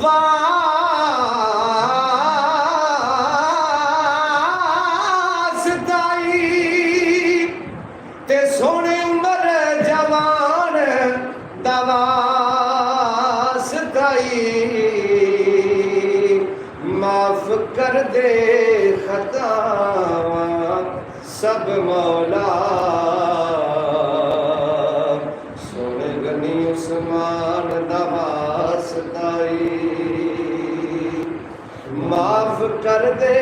वासताई ते सोने उमर जवान दवासताई माफ कर दे खतावां सब मौला सोने गनी उस्मान दवासताई माफ कर दे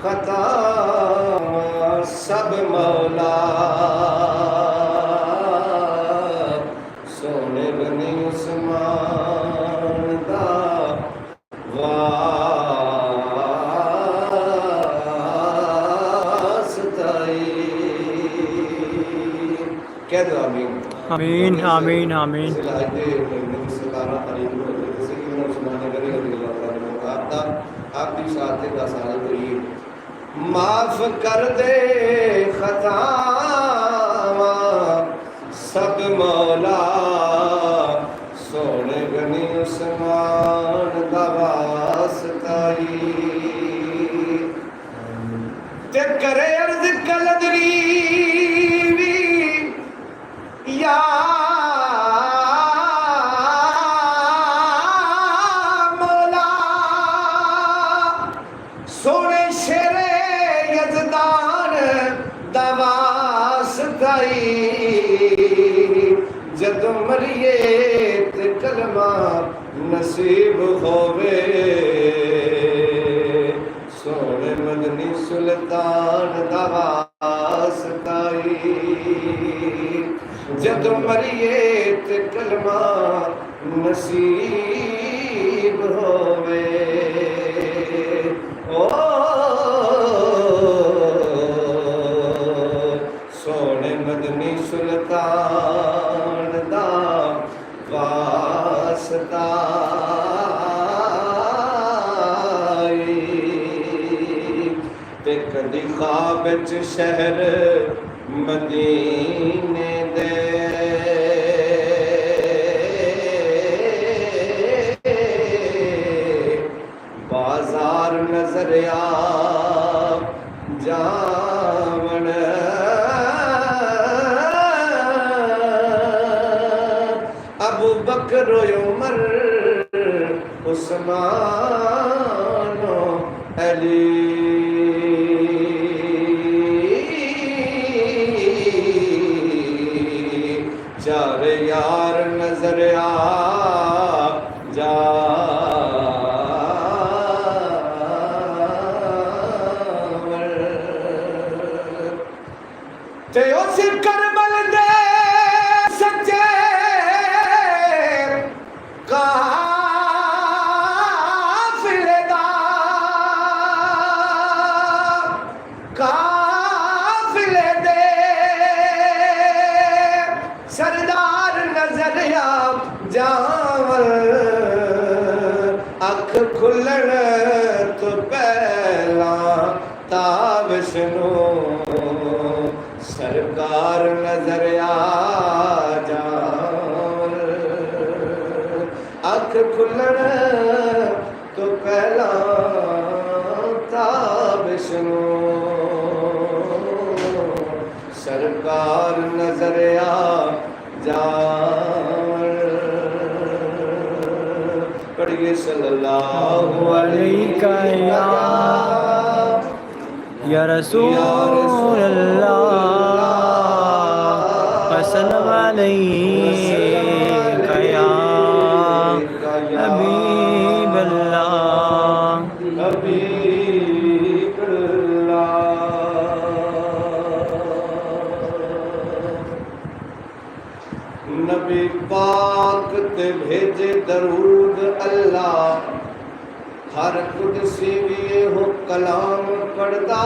खता सब मौला सोने बनी उस्मान दा वास्ताई। कह दो आमीन आमीन आमीन आमीन। आपकी साथ का साल करीब माफ कर दे खतावां सब मौला सोने गनी उस्मान दा वास्ताई ते करे अर्ज कलदरी या मौला सोने शेरे यजदान दवासताई जद मरिए ते कलमा नसीब होवे सोने मदनी सुल्तान दवासताई जद मरिए ते कलमा नसीब होवे ओ सोने मदनी सुल्तान दा वास्ता ते कदी ख्वाब च शहर मदीने दे बाजार नजर आ जावन अबू बकर उमर उस्मान अली चार यार नजर आ जा ते उस करबल दे सच्चे काफिले दा काफिले दे सरदार नजर आ जावल अख खुलण तो पहला ताबिश नू सरकार नजर आ जावल अख खुलण तो पहला ताबिश नू सरकार नजर आ जावल पढ़िए सल्लल्लाहु अलैहि या रसूल अल्लाह वसल्लम अलैका या हबीब अल्लाह हबीब नबी पाक ते भेजे दरूद अल्लाह हर कुदसी भी हो कलाम पढ़दा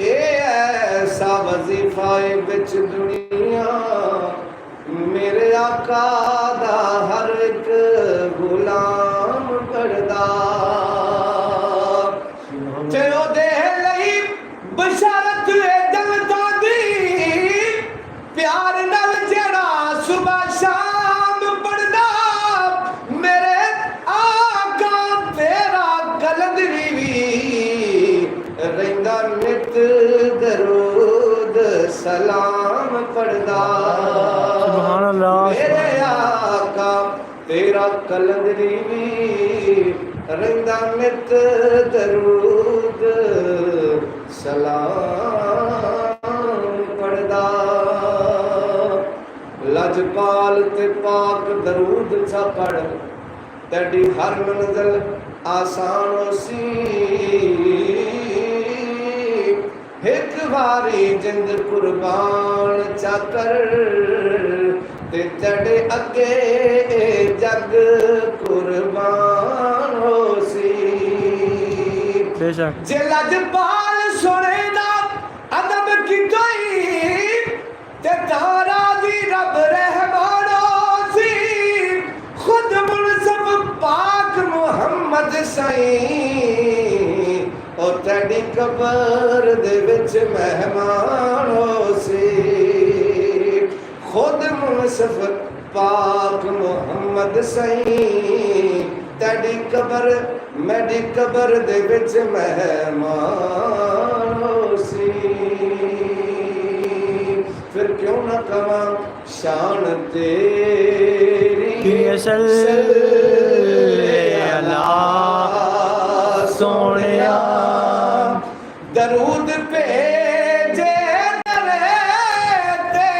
ए ऐसा वजीफा विच दुनिया मेरे आका दा हर एक गुलाम पढ़दा ते ओदे लई बशारत जन्नतां दी प्यार नाल जेड़ा सुबह शाम सलाम पढ़दा सुभान अल्लाह मेरे आका तेरा कलंदरी भी रंदा नित दरूद सलाम पढ़दा लजपाल ते पाक दरूद चा पढ़ तेरी हर मंजिल आसान सी एक बारी जिंद कुर्बान चा कर ते तेरे अगे जग कुर्बान हो सी बेशक जे लजपाल सुने ना अदब की कोई ते तारा दी रब रहमानो सी खुद मुनसब पाक मुहम्मद सई और तेरी कबर दे विच मेहमान हो सी खुद मुनसब पाक मुहम्मद सई तेरी कबर मेरी कबर दे विच मेहमान हो सी फिर क्यों ना कवां शान तेरी कि सल्ले अला सोनिया दरूद भेजे दरे ते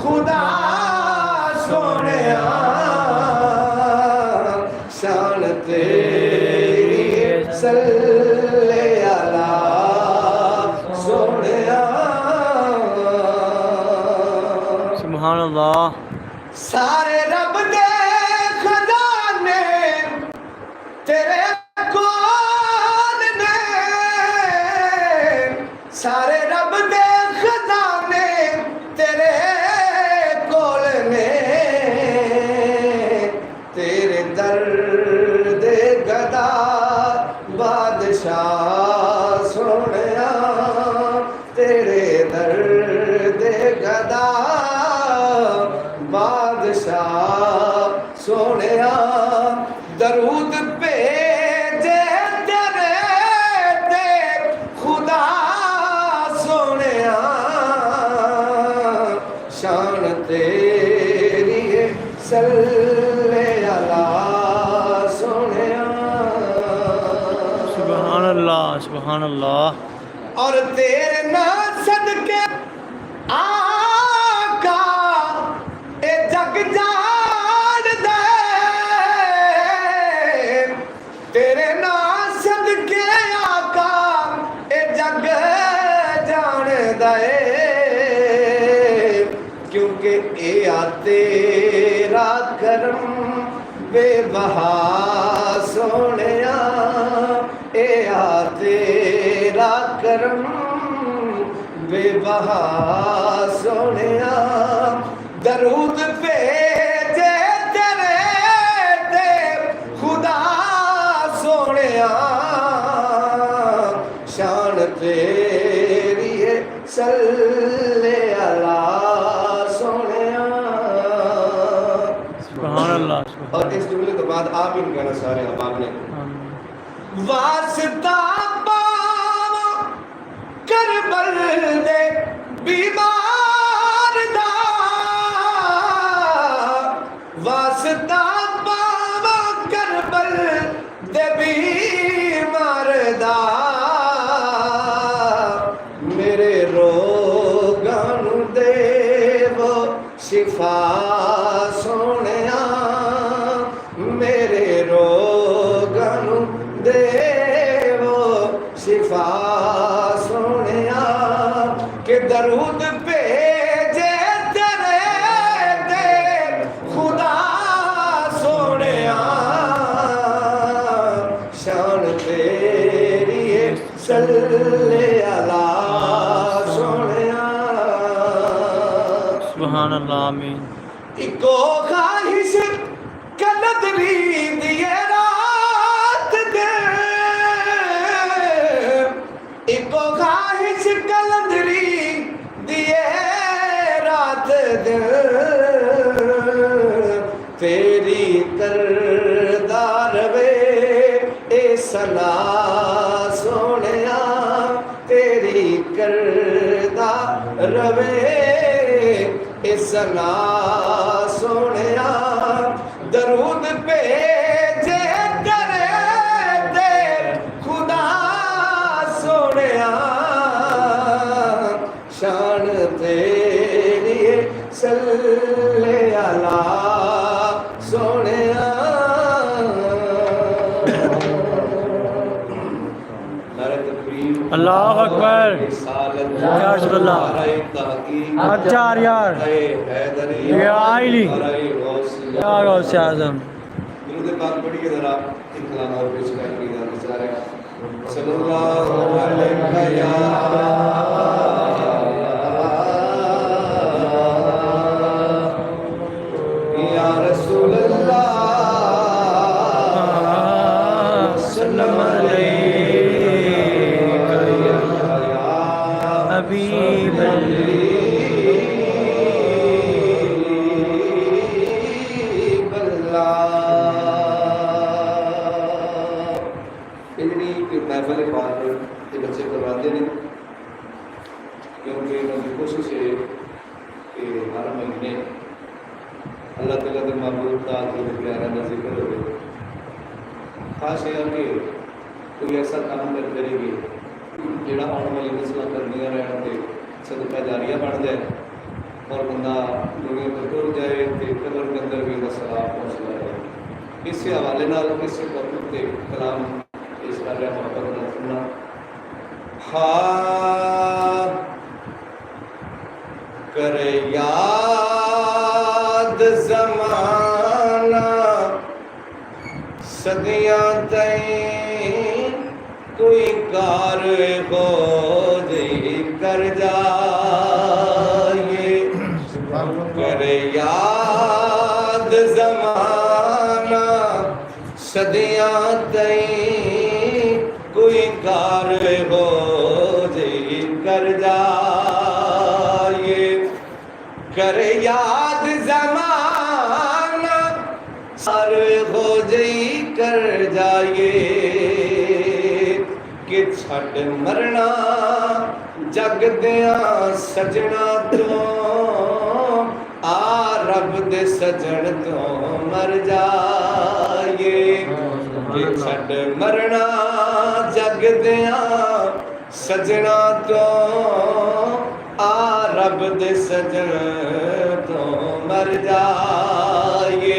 खुदा सोनिया शान तेरी सल्ले अला सोनिया सुभान अल्लाह सारे रब दे खजाने तेरे कौन ने सारे रब दे खजाने तेरे कोल ने तेरे दर दे गदा बादशाह सोनिया तेरे दर दे गदा बादशाह सोनिया दरूद भेजे तेरे ते खुदा सोनिया शान तेरी है सल्ले अला सोनिया सुभान अल्लाह सुभान अल्लाह और तेरे ना सदके आका ए जग जान दे तेरे ना सदके आका ए जग जान दे क्योंकि ए आ तेरा करम बेबहा सोनिया ए आ तेरा करम बेबहा सोनिया दरूद भेजे तेरे ते खुदा सोनिया शान तेरी है सल्ले अला सोनिया सुभान अल्लाह सुभान और इस जुमले के बाद आमीन कहना सारे अहबाब ने अल्लाह। वास्ता पावा करबल दे बीमार दा वास्ता पावा करबल दे बीमार दा मेरे रोगां नू देवो शिफा सोनिया मेरे रोगां नू देवो शिफा सोनिया के दरूद भेजे तेरे ते खुदा सोनिया शान तेरी है सल्ले अला सोनिया सुभान अल्लाह आमीन इको ख्वाहिश कलदरी दिए रात दे इको ख्वाहिश कलदरी दिए रात दे तेरी करदार वे ए सला सोनिया तेरी करदा रवे इसना सोनिया दरूद भेजे करे दे खुदा सोनिया शान तेरी सल्ले अला सोनिया अल्लाह अकबर। या रसूलल्लाह। हजार यार या आइली या गौसे आज़म। दुरूद पाक पढ़िए जरा, एक कलाम और पेश कर दिया बेचारे। सल्लल्लाहु अलैहि या रसूलल्लाह सल्लम अलैका या हबीब महफिल पाक के बच्चे करवाते हैं, क्योंकि उनकी कोशिश है कि हर महीने अल्लाह ताला के महबूब का प्यारा का जिक्र हो। खास है कि कोई ऐसा काम कर करेगी जोड़ा आने वाली नस्ल करनिया रहने सदका जारिया बन जाए और बंदा दुनिया को टुर जाए तो कबर के अंदर भी सलाह पहुँच जाए। इस हवाले इस वक्त के कलाम पेश कर रहा मोहब्बत का सुनना। हाँ करे याद ज़माना सदियां तईं कोई कार हो कर जाए। करे याद ज़माना सदियां तईं कोई कार हो कर जाए। कर याद ज़माना सार हो कर जाए कि छड़ मरना जग दिया सजना तो आ रब दे सजन तो मर जाए। कि छड़ मरना जग दिया सजना तो आ रब दे सजन तो मर जाए।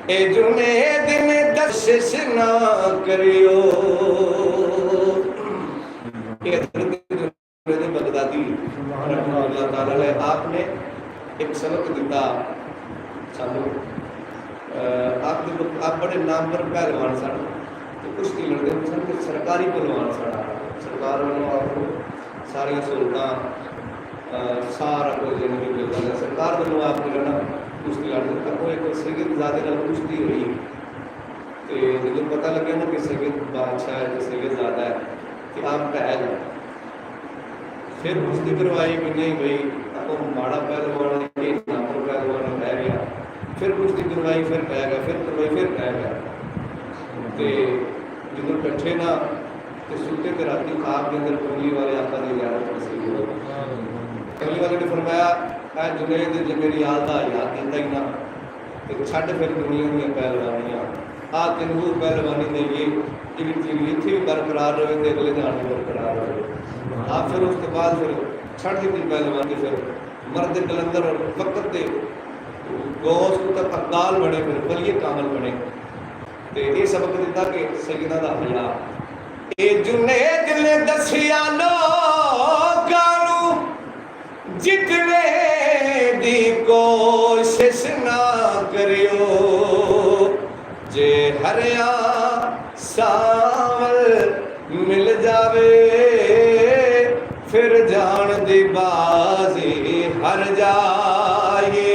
ए जुनेद में दर्शिश ना करियो। बगदादी आपने एक सबक दिता सानू। आप बड़े नाम पर पहलवान सन, कुश्ती लड़ते सन, सरकारी पहलवान सन। सरकार वालों आपको सारिया सहूलतां सारा कुछ जिन्हें मिलता है। सरकार वालों आपको लड़ना कुश्ती लड़ते आपको एक सैयद ज़ादे नाल कुश्ती हुई तो जो पता लगे ना कि सैयद बादशाह है, सैयद ज़ादा है कि आप पै जाए। फिर कुश्ती करवाई कि नहीं भाई आपको माड़ा पहलवान है, नाम पहलवान रह गया। फिर कुश्ती करवाई, फिर पै गया, फिर करवाई, फिर पै गया। तो जो कट्ठे ना तो सुते के राती खाब के अंदर कमली वाले आका की ज़ियारत नसीब हो। कमली वाले ने फरमाया है जुनेद जो मेरी याद दिता ही ना तो छड़ फिर दुनिया दी पहलवानियां आ तेन वो पहलवानी देंगे जिहड़ी चीज़ इत्थे भी बरकरार रहे तो अगले जान भी बरकरार रहे। आप फिर उसके बाद फिर छड़ दी पहलवानी फिर मर्द कलंदर और वक्त के गौस तक अकाल बने, फिर वलिए कामल बने। तो ये सबक दिता कि सैयदा दा हया ए जुनेद ने दसिया लोकां नूं जितने दी कोशिश ना करियो। जे हरिया सावल मिल जावे फिर जान दी बाजी हर जाए।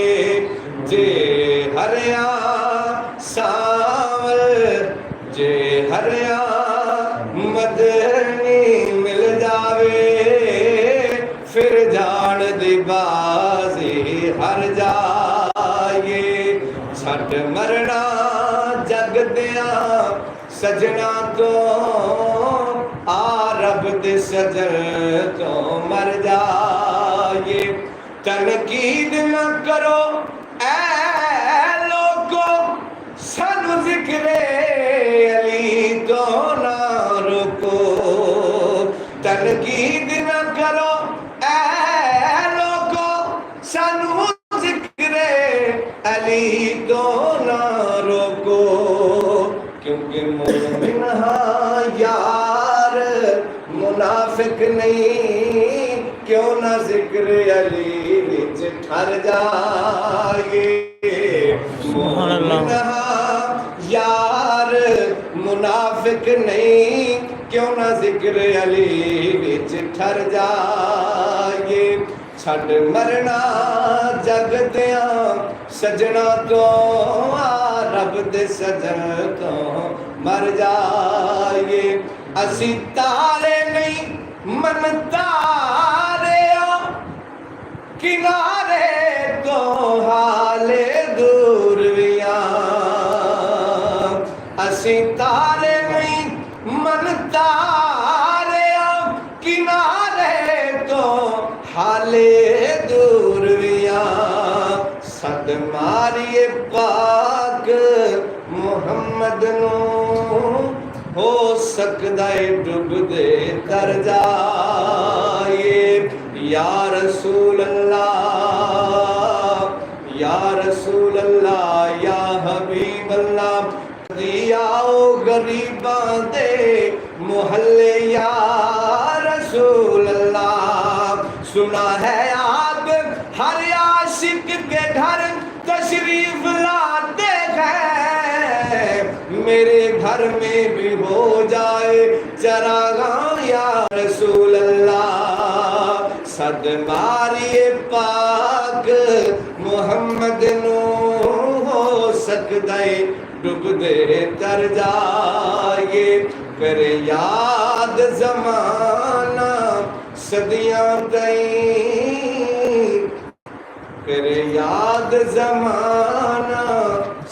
जे हरिया सावल जे हरिया मदनी मिल जावे फिर जान दी बाजी हर जाए। छट मरना जग दिया सजना तो आ रब दे सजन तो मर जाए। तनकीद न करो ऐ लोगो, सानू जिक्रे अली तो ना रोको। तनकीद न करो ऐ लोगो, सानू जिक्रे अली तो ना रोको। क्योंकि मोमिन हाँ यार मुनाफिक नहीं, क्यों ना जिक्र अली विच ठर जाए। मोमिन हाँ यार मुनाफिक नहीं, क्यों ना जिक्र अली विच ठर जाए। छड़ मरना जग दिया सजना तो, रब दे सजन तो मर जाए। असी तारे नहीं मन तारे, किनारे तो हाले दूर विया। असी तारे नहीं मन तारे, किनारे तो हाले दूर विया। सद मारिए पाक मुहम्मद नू, हो सकदा है डुबदे तर जाए। या रसूल अल्लाह, या रसूल अल्लाह, या हबीब अल्लाह। आओ गरीबां दे मोहल्ले या रसूल अल्लाह। सुना है आप हर आशिक के घर तशरीफ लाते हैं, मेरे घर में भी हो जाए चरागाह या रसूल अल्लाह। सद मारिए पाक मुहम्मद नू, हो सकदा है डुबदे तर जाए। करे याद जमाना सदियां तई, करे याद जमाना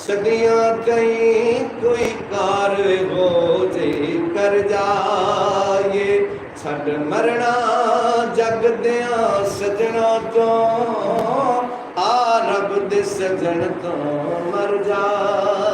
सदियां तई। कोई कार हो जे कर जाए। छड़ मरना जग दिया सजना तो, आ रब दे सजन तो मर जाए।